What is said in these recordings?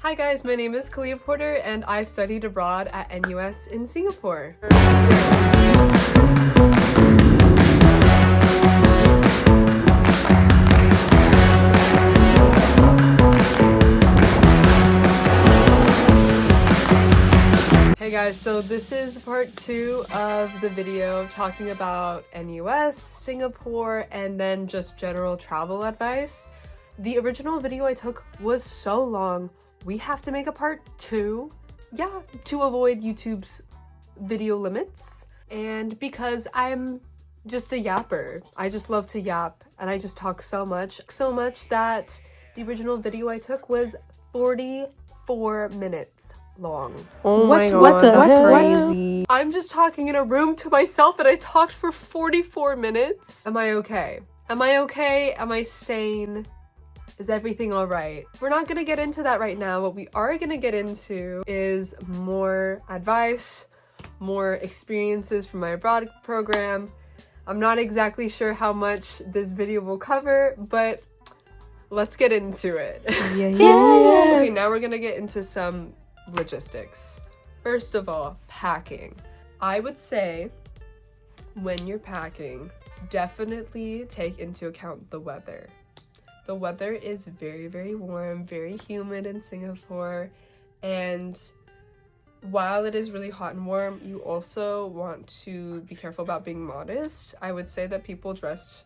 Hi guys, my name is Kalia Porter and I studied abroad at NUS in Singapore. Hey guys, so this is part 2 of the video talking about NUS, Singapore, and then just general travel advice. The original video I took was so long, we have to make a part 2, to avoid YouTube's video limits. And because I'm just a yapper, I just love to yap, and I just talk so much that the original video I took was 44 minutes long. Oh my god, what the that's hell? crazy. I'm just talking in a room to myself and I talked for 44 minutes. Am I okay? Am I okay? Am I sane? Is everything all right? We're not gonna get into that right now. What we are gonna get into is more advice, more experiences from my abroad program. I'm not exactly sure how much this video will cover, but let's get into it. Yeah. Okay, now we're gonna get into some logistics. First of all, packing. I would say when you're packing, definitely take into account the weather. The weather is very, very warm, very humid in Singapore, and while it is really hot and warm, you also want to be careful about being modest. I would say that people dress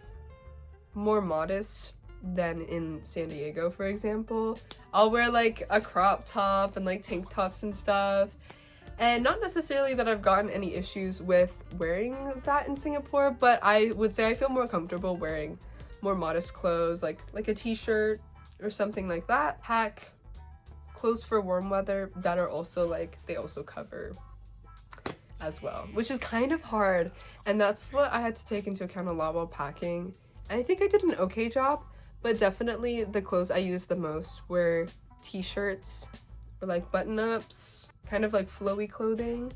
more modest than in San Diego, for example. I'll wear like a crop top and like tank tops and stuff, and not necessarily that I've gotten any issues with wearing that in Singapore, but I would say I feel more comfortable wearing more modest clothes, like a t-shirt or something like that. Pack clothes for warm weather that are also like, they also cover as well, which is kind of hard, and that's what I had to take into account a lot while packing. And I think I did an okay job, but definitely the clothes I used the most were t-shirts or like button-ups, kind of like flowy clothing,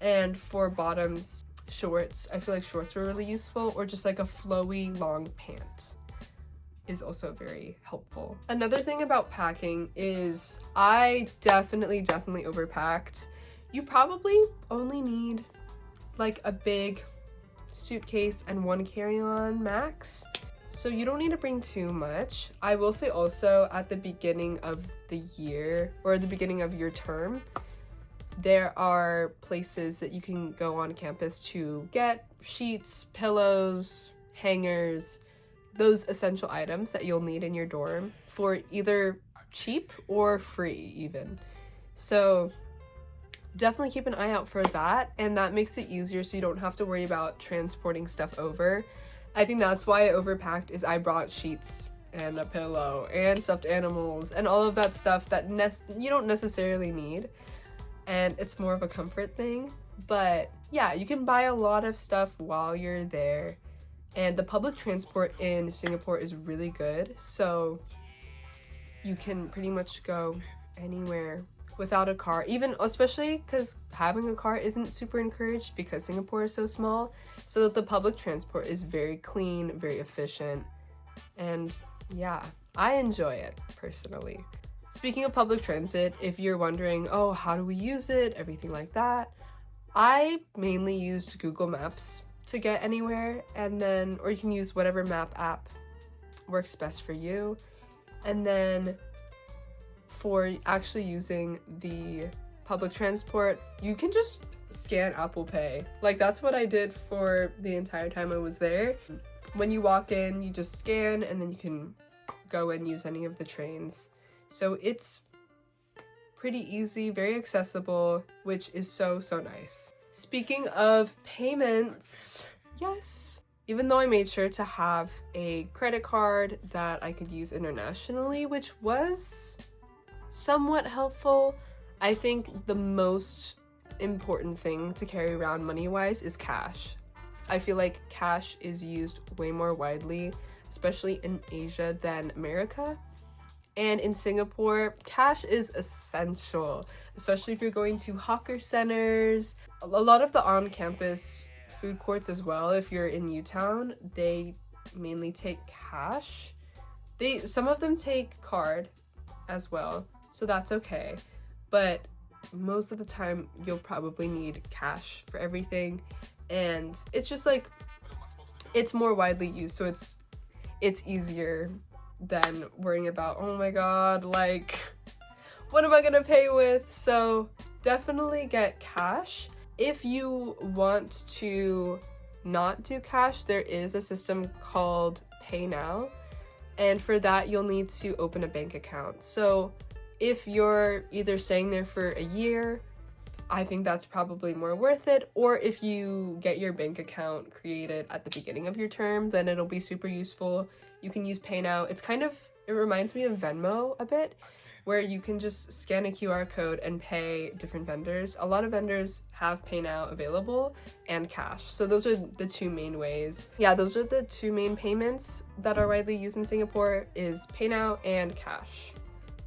and for bottoms, shorts. I feel like shorts were really useful, or just like a flowy long pant is also very helpful. Another thing about packing is I definitely overpacked. You probably only need like a big suitcase and one carry-on max, so you don't need to bring too much. I will say also, at the beginning of the year or the beginning of your term, there are places that you can go on campus to get sheets, pillows, hangers, those essential items that you'll need in your dorm for either cheap or free even. So definitely keep an eye out for that, and that makes it easier so you don't have to worry about transporting stuff over. I think that's why I overpacked, is I brought sheets and a pillow and stuffed animals and all of that stuff that you don't necessarily need. And it's more of a comfort thing. But yeah, you can buy a lot of stuff while you're there, and the public transport in Singapore is really good, so you can pretty much go anywhere without a car, even especially because having a car isn't super encouraged because Singapore is so small. So the public transport is very clean, very efficient, and yeah, I enjoy it personally. Speaking of public transit, if you're wondering, oh, how do we use it, everything like that, I mainly used Google Maps to get anywhere, and then, or you can use whatever map app works best for you. And then for actually using the public transport, you can just scan Apple Pay. Like, that's what I did for the entire time I was there. When you walk in, you just scan, and then you can go and use any of the trains. So it's pretty easy, very accessible, which is so nice. Speaking of payments, yes, even though I made sure to have a credit card that I could use internationally, which was somewhat helpful, I think the most important thing to carry around money-wise is cash. I feel like cash is used way more widely, especially in Asia than America. And in Singapore, cash is essential, especially if you're going to hawker centers. A lot of the on-campus food courts as well, if you're in Newtown, they mainly take cash. Some of them take card as well, so that's okay. But most of the time you'll probably need cash for everything, and it's just like it's more widely used, so it's easier than worrying about, oh my god, like what am I gonna pay with? So definitely get cash. If you want to not do cash, there is a system called Pay Now, and for that you'll need to open a bank account. So if you're either staying there for a year, I think that's probably more worth it, or if you get your bank account created at the beginning of your term, then it'll be super useful. You can use Pay Now. It reminds me of Venmo a bit, where you can just scan a QR code and pay different vendors. A lot of vendors have Pay Now available and cash. So those are the two main ways. Yeah, those are the two main payments that are widely used in Singapore, is Pay Now and cash.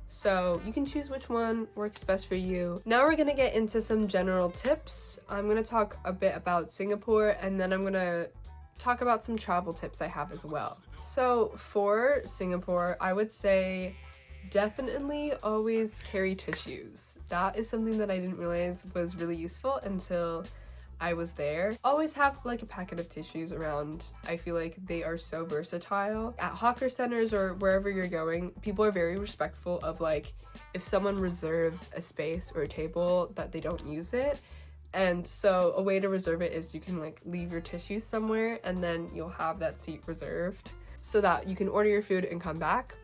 So you can choose which one works best for you. Now we're gonna get into some general tips. I'm gonna talk a bit about Singapore, and then I'm gonna talk about some travel tips I have as well. So for Singapore, I would say definitely always carry tissues. That is something that I didn't realize was really useful until I was there. Always have like a packet of tissues around. I feel like they are so versatile. At hawker centers or wherever you're going, people are very respectful of like if someone reserves a space or a table that they don't use it. And so a way to reserve it is you can like leave your tissues somewhere, and then you'll have that seat reserved so that you can order your food and come back.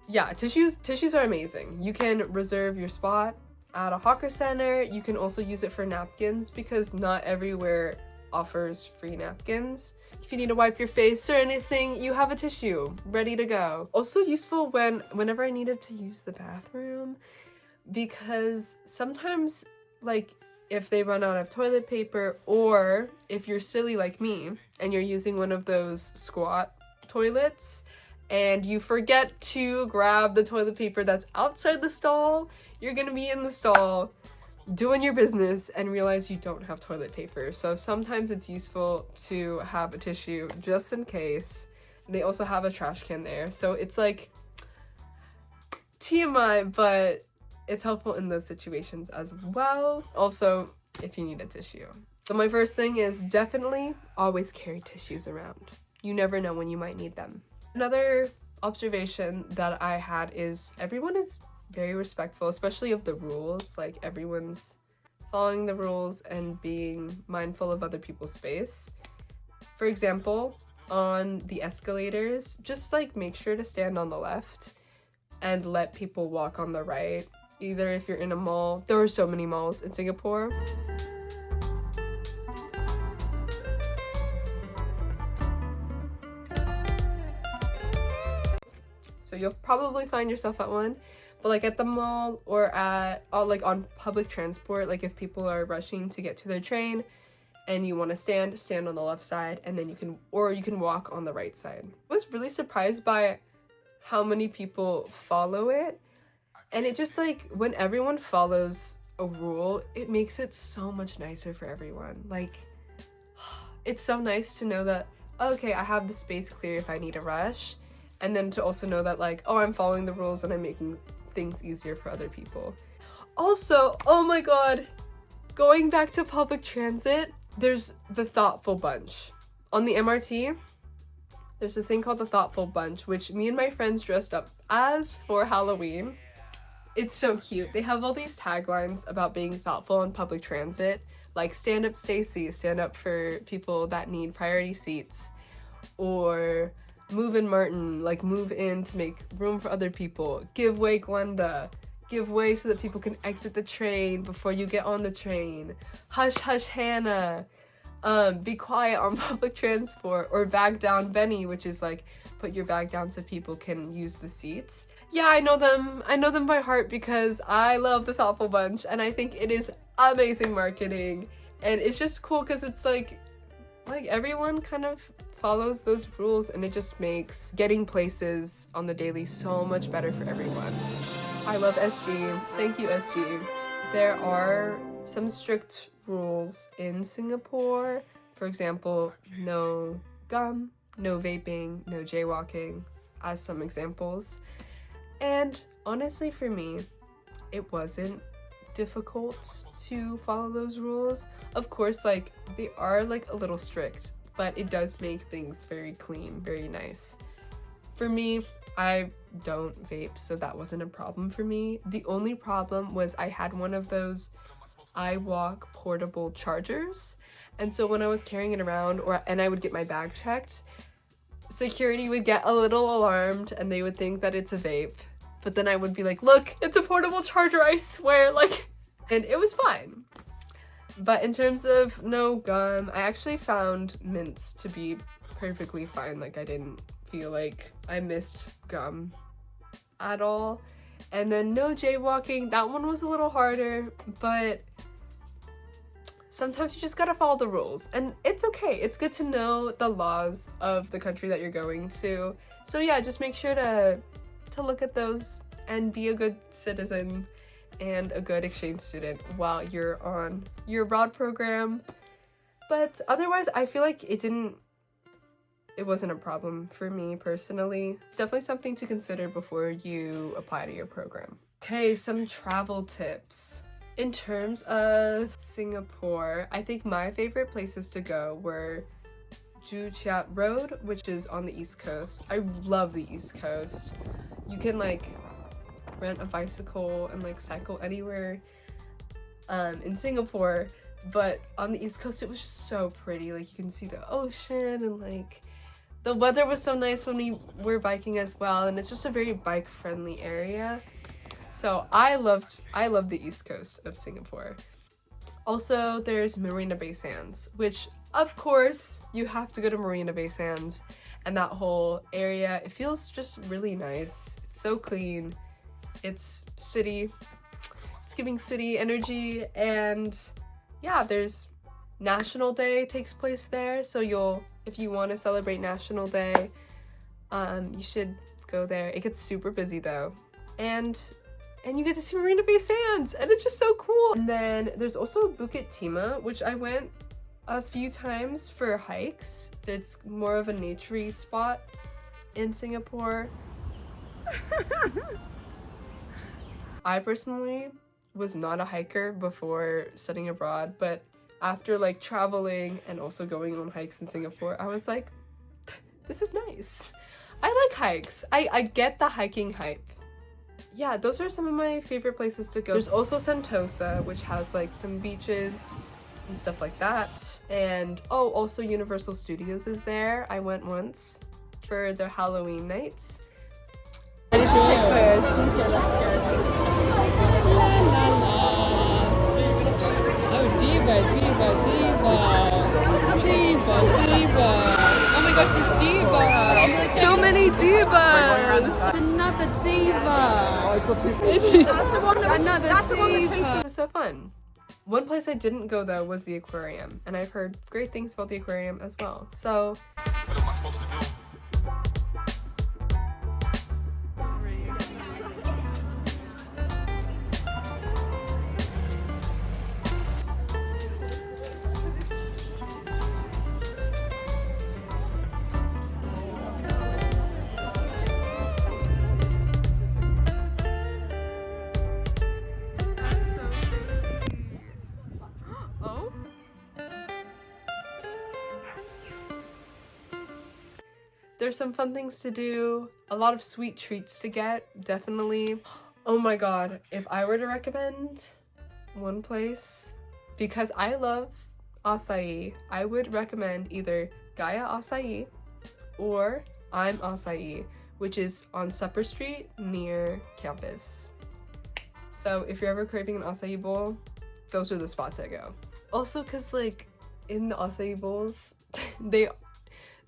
Yeah, tissues are amazing. You can reserve your spot at a hawker center. You can also use it for napkins, because not everywhere offers free napkins. If you need to wipe your face or anything, you have a tissue ready to go. Also useful whenever I needed to use the bathroom, because sometimes like if they run out of toilet paper, or if you're silly like me and you're using one of those squat toilets and you forget to grab the toilet paper that's outside the stall, you're gonna be in the stall doing your business and realize you don't have toilet paper. So sometimes it's useful to have a tissue just in case. They also have a trash can there. So it's like TMI, but it's helpful in those situations as well. Also, if you need a tissue. So my first thing is definitely always carry tissues around. You never know when you might need them. Another observation that I had is everyone is very respectful, especially of the rules. Like everyone's following the rules and being mindful of other people's space. For example, on the escalators, just like make sure to stand on the left and let people walk on the right. Either if you're in a mall, there are so many malls in Singapore. So you'll probably find yourself at one, but like at the mall or like on public transport, like if people are rushing to get to their train and you want to stand on the left side, and then you can walk on the right side. I was really surprised by how many people follow it, and it just like when everyone follows a rule, it makes it so much nicer for everyone. Like it's so nice to know that, okay, I have the space clear if I need a rush. And then to also know that like, oh, I'm following the rules and I'm making things easier for other people. Also, oh my god, going back to public transit, there's the thoughtful bunch. On the MRT, there's this thing called the thoughtful bunch, which me and my friends dressed up as for Halloween. It's so cute. They have all these taglines about being thoughtful on public transit, like stand up Stacy, stand up for people that need priority seats, or move in Martin, like move in to make room for other people. Give way Glenda, give way so that people can exit the train before you get on the train. Hush hush Hannah, be quiet on public transport. Or bag down Benny, which is like put your bag down so people can use the seats. Yeah, I know them by heart because I love the thoughtful bunch, and I think it is amazing marketing, and it's just cool because it's like everyone kind of follows those rules, and it just makes getting places on the daily so much better for everyone. I love SG. Thank you, SG. There are some strict rules in Singapore. For example, no gum, no vaping, no jaywalking, as some examples. And honestly, for me, it wasn't difficult to follow those rules. Of course, like, they are like a little strict, but it does make things very clean, very nice. For me, I don't vape, so that wasn't a problem for me. The only problem was I had one of those iWalk portable chargers, and so when I was carrying it around and I would get my bag checked, security would get a little alarmed and they would think that it's a vape, but then I would be like, look, it's a portable charger, I swear, like, and it was fine. But in terms of no gum, I actually found mints to be perfectly fine. Like, I didn't feel like I missed gum at all. And then no jaywalking, that one was a little harder, but sometimes you just gotta follow the rules, and it's okay. It's good to know the laws of the country that you're going to. So yeah, just make sure to look at those and be a good citizen and a good exchange student while you're on your abroad program. But otherwise, I feel like it wasn't a problem for me personally. It's definitely something to consider before you apply to your program. Okay, some travel tips. In terms of Singapore, I think my favorite places to go were Joo Chiat Road, which is on the East Coast. I love the East Coast. You can like rent a bicycle and like cycle anywhere in Singapore, but on the East Coast it was just so pretty. Like, you can see the ocean, and like the weather was so nice when we were biking as well, and it's just a very bike friendly area. So I loved the East Coast of Singapore. Also, there's Marina Bay Sands, which of course you have to go to Marina Bay Sands, and that whole area, it feels just really nice. It's so clean. It's city. It's giving city energy, and yeah, there's National Day takes place there, so if you want to celebrate National Day, you should go there. It gets super busy though, and you get to see Marina Bay Sands, and it's just so cool. And then there's also Bukit Timah, which I went a few times for hikes. It's more of a naturey spot in Singapore. I personally was not a hiker before studying abroad, but after like traveling and also going on hikes in Singapore, I was like, this is nice. I like hikes. I get the hiking hype. Yeah, those are some of my favorite places to go. There's also Sentosa, which has like some beaches and stuff like that. And oh, also Universal Studios is there. I went once for their Halloween nights. Ready to take photos? Okay, let's go. Oh, diva, diva, diva. Diva, diva. Oh my gosh, this diva. So many divas! It's another diva. Oh, it's got two faces. That's the one Another diva. that was so fun. One place I didn't go though was the aquarium, and I've heard great things about the aquarium as well. So What am I supposed to do? there's some fun things to do, a lot of sweet treats to get, definitely. Oh my god, if I were to recommend one place, because I love acai, I would recommend either Gaia Acai or I'm Acai, which is on Supper Street near campus. So if you're ever craving an acai bowl, those are the spots I go. Also, cause like in the acai bowls,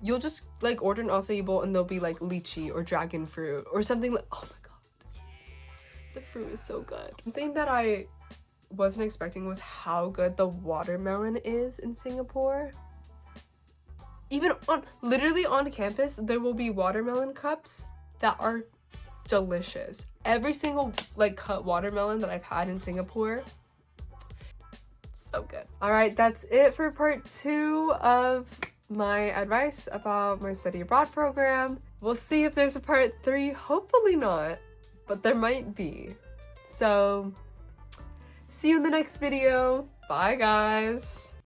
you'll just like order an acai bowl and there'll be like lychee or dragon fruit or something like, oh my god, the fruit is so good. One thing that I wasn't expecting was how good the watermelon is in Singapore. Even literally on campus, there will be watermelon cups that are delicious. Every single like cut watermelon that I've had in Singapore, so good. All right, that's it for part 2 of my advice about my study abroad program. We'll see if there's a part 3. Hopefully not, but there might be. So, see you in the next video. Bye, guys.